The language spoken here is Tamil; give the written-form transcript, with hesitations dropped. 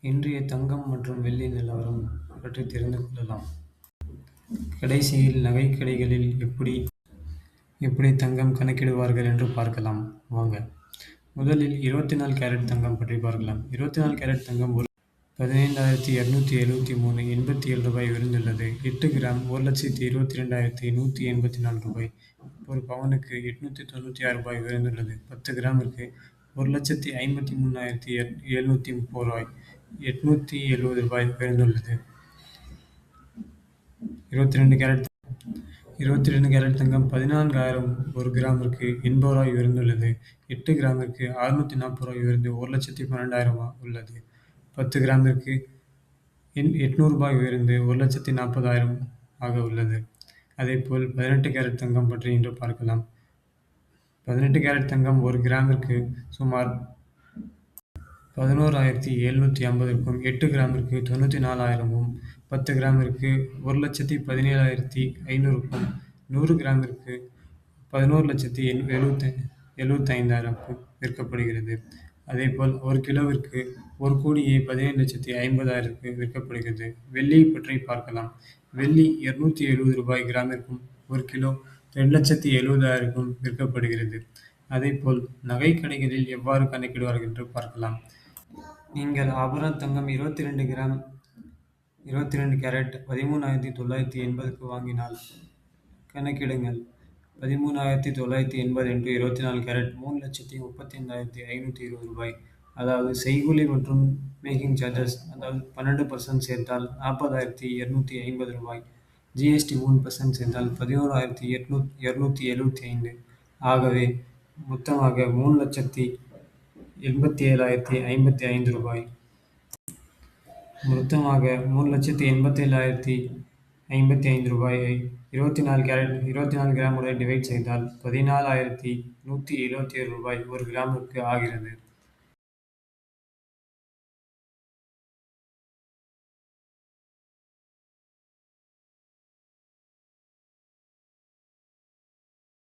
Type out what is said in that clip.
இன்றைய தங்கம் மற்றும் வெள்ளி நிலவரம் பற்றி தெரிந்து கொள்ளலாம். கடைசியில் நகைக் கடைகளில் எப்படி தங்கம் கணக்கிடுவார்கள் என்று பார்க்கலாம் வாங்க. முதலில் 24 கேரட் தங்கம் பற்றி பார்க்கலாம். 24 கேரட் தங்கம் ஒரு 15,273 87 உயர்ந்துள்ளது. 8 கிராம் 1,22,184 ரூபாய். ஒரு பவுனுக்கு 896 உயர்ந்துள்ளது. 10 கிராமிற்கு 1,53,730 ரூபாய். 870 உயர்ந்துள்ளது. 22 கேரட் தங்கம் 14,000 ஒரு கிராமிற்கு 80 உயர்ந்துள்ளது. 8 கிராமிற்கு 640 உயர்ந்து 1,12,000 உள்ளது. 10 கிராமிற்கு 800 உயர்ந்து 1,40,000 ஆக உள்ளது. அதேபோல் 18 கேரட் தங்கம் பற்றி இன்று பார்க்கலாம். 18 கேரட் தங்கம் ஒரு கிராமிற்கு சுமார் 11,750க்கும் 8 கிராமிற்கு 94,000ம் 10 கிராமிற்கு 1,17,500க்கும் 100 கிராமிற்கு 11,75,000க்கும் விற்கப்படுகிறது. அதேபோல் 1 கிலோவிற்கு 1,17,50,000க்கு விற்கப்படுகிறது. வெள்ளியை பற்றி பார்க்கலாம். வெள்ளி 270 கிராமிற்கும் 1 கிலோ 2,70,000க்கும் விற்கப்படுகிறது. அதேபோல் நகைக் கடைகளில் எவ்வாறு கணக்கிடுவார்கள் என்று பார்க்கலாம். நீங்கள் ஆபரண தங்கம் 22 கேரட் 13,980க்கு வாங்கினால் கணக்கிடுங்கள். 13,980 × 24 கேரட் 3,35,520 ரூபாய். அதாவது செய்கூலி மற்றும் மேக்கிங் சார்ஜஸ் 12% சேர்த்தால் 40,250 ரூபாய். ஜிஎஸ்டி 3% சேர்த்தால் 11,275. ஆகவே மொத்தமாக 3,87,055 ரூபாய். மொத்தமாக 3,87,055 ரூபாயை 24 கிராமுடன் டிவைட் செய்தால் 14,177 ரூபாய் ஒரு கிராமுக்கு ஆகிறது.